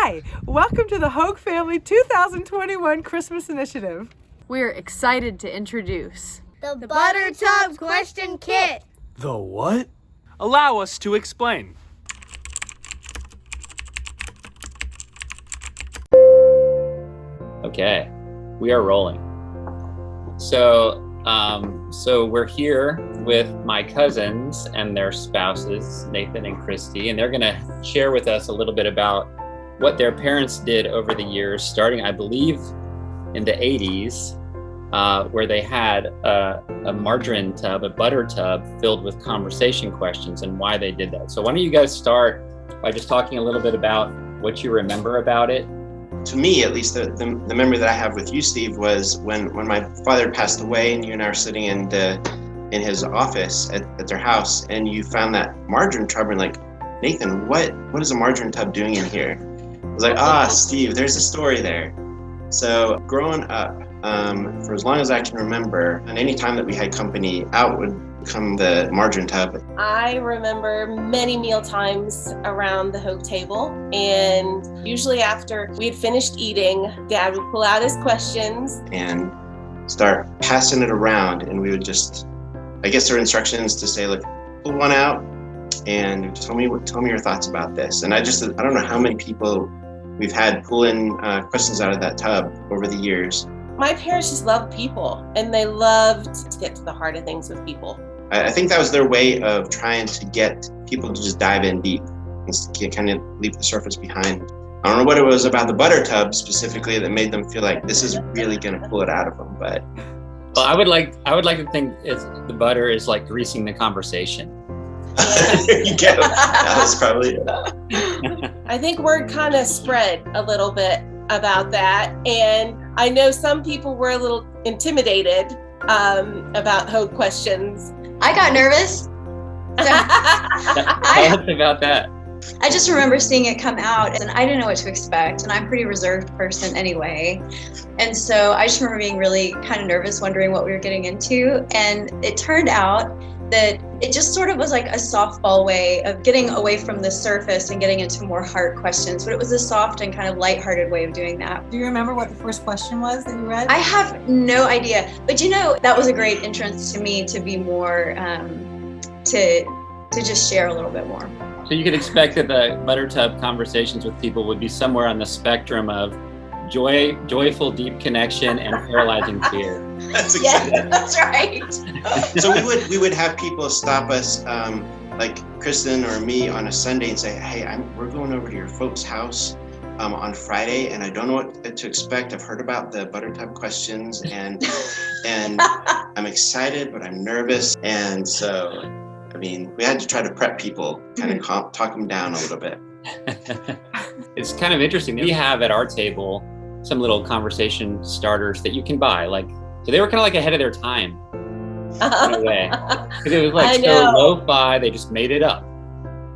Hi, welcome to the Hogue Family 2021 Christmas Initiative. We're excited to introduce the Butter Tub Question Kit. The what? Allow us to explain. Okay, we are rolling. So we're here with my cousins and their spouses, Nathan and Christy, and they're gonna share with us a little bit about what their parents did over the years, starting, I believe, in the 80s, where they had a margarine tub, a butter tub filled with conversation questions and why they did that. So why don't you guys start by just talking a little bit about what you remember about it? To me, at least, the memory that I have with you, Steve, was when my father passed away and you and I were sitting in his office at their house, and you found that margarine tub and like, Nathan, what is a margarine tub doing in here? I was like, Steve, there's a story there. So growing up, for as long as I can remember, and any time that we had company out would come the margarine tub. I remember many meal times around the Hogue table, and usually after we had finished eating, Dad would pull out his questions and start passing it around, and we would just, I guess there were instructions to say, look, pull one out and tell me your thoughts about this. And I don't know how many people we've had pull in questions out of that tub over the years. My parents just loved people, and they loved to get to the heart of things with people. I think that was their way of trying to get people to just dive in deep and kind of leave the surface behind. I don't know what it was about the butter tub specifically that made them feel like this is really going to pull it out of them, but. Well, I would like to think the butter is like greasing the conversation. There you go. That was probably it. I think word kind of spread a little bit about that, and I know some people were a little intimidated about Hogue questions. I got nervous. Tell us about that. I just remember seeing it come out, and I didn't know what to expect, and I'm a pretty reserved person anyway. And so I just remember being really kind of nervous, wondering what we were getting into, and it turned out that it just sort of was like a softball way of getting away from the surface and getting into more hard questions, but it was a soft and kind of lighthearted way of doing that. Do you remember what the first question was that you read? I have no idea, but that was a great entrance to me to be more, to just share a little bit more. So you could expect that the butter tub conversations with people would be somewhere on the spectrum of joyful, deep connection and paralyzing fear. That's exactly. Yeah, that's right. So we would have people stop us, like Kristen or me, on a Sunday and say, "Hey, we're going over to your folks' house on Friday, and I don't know what to expect. I've heard about the butter tub questions, and I'm excited, but I'm nervous." And so, I mean, we had to try to prep people, kind of talk them down a little bit. It's kind of interesting. We have at our table some little conversation starters that you can buy. So they were kind of like ahead of their time in a way. Because it was like so lo-fi, they just made it up.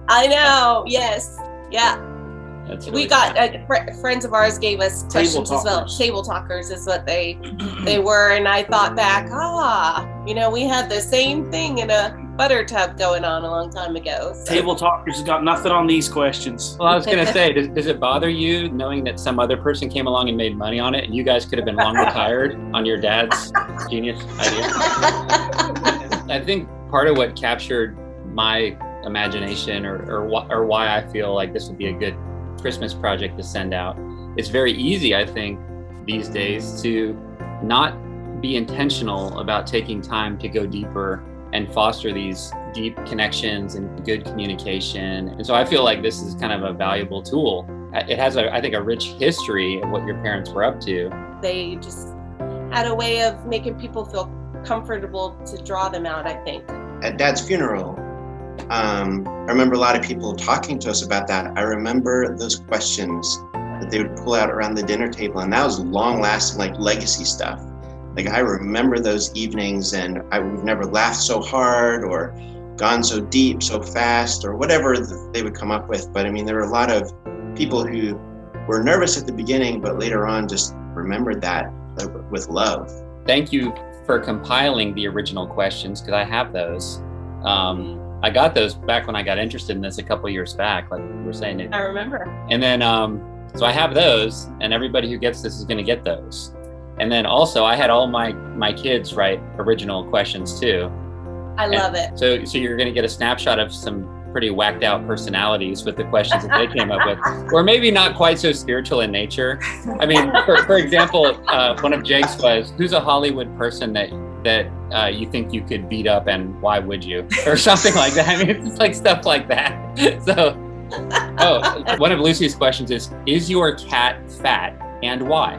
I know, yes, yeah. That's We really got friends of ours gave us questions as well. Table talkers is what they were, and I thought back, we had the same thing in a butter tub going on a long time ago. So. Table talkers got nothing on these questions. Well, I was going to say, does it bother you knowing that some other person came along and made money on it, and you guys could have been long retired on your dad's genius idea? I think part of what captured my imagination or why I feel like this would be a good Christmas project to send out, it's very easy, I think, these days to not be intentional about taking time to go deeper and foster these deep connections and good communication. And so I feel like this is kind of a valuable tool. It has, I think, a rich history of what your parents were up to. They just had a way of making people feel comfortable to draw them out, I think. At Dad's funeral, I remember a lot of people talking to us about that. I remember those questions that they would pull out around the dinner table, and that was long-lasting, like legacy stuff. Like, I remember those evenings, and we've never laughed so hard or gone so deep so fast or whatever they would come up with. But I mean, there were a lot of people who were nervous at the beginning, but later on just remembered that with love. Thank you for compiling the original questions, because I have those. I got those back when I got interested in this a couple years back, like you were saying. I remember. And then So I have those, and everybody who gets this is going to get those. And then also I had all my kids write original questions too. I love it. So you're going to get a snapshot of some pretty whacked out personalities with the questions that they came up with, or maybe not quite so spiritual in nature. I mean, for example, one of Jake's was, who's a Hollywood person that you think you could beat up, and why would you? Or something like that. I mean, it's like stuff like that. So, one of Lucy's questions is your cat fat, and why?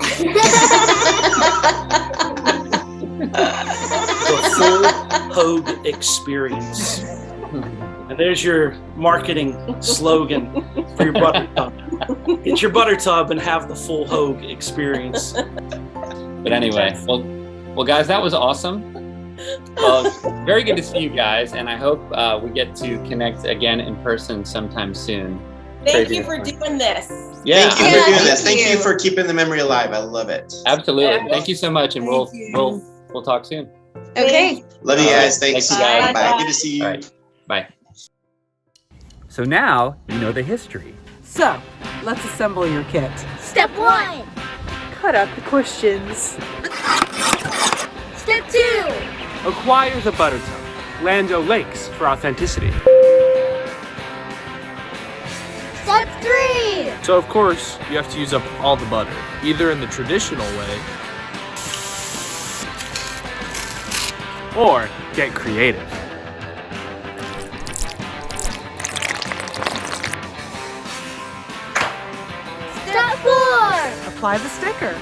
The full Hogue experience. And there's your marketing slogan for your butter tub. Get your butter tub and have the full Hogue experience. But anyway, well, guys, that was awesome. Well, very good to see you guys, and I hope we get to connect again in person sometime soon. Thank you for doing this. Yeah, Thank you for doing this. Thank you for keeping the memory alive. I love it. Absolutely. Thank you so much, and we'll talk soon. Okay. Love you guys. Thanks. Thank you guys. Bye. Good to see you. All right. Bye. So now you know the history. So, let's assemble your kit. Step 1. Cut out the questions. Step 2. Acquire the butter tub. Land O'Lakes for authenticity. Step 3. So of course, you have to use up all the butter, either in the traditional way, Or get creative. Step 4. Apply the sticker.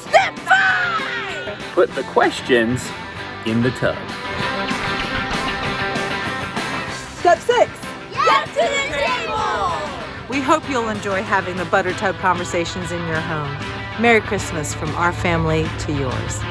Step 5. Put the questions in the tub. Step 6. Get to the table. We hope you'll enjoy having the butter tub conversations in your home. Merry Christmas from our family to yours.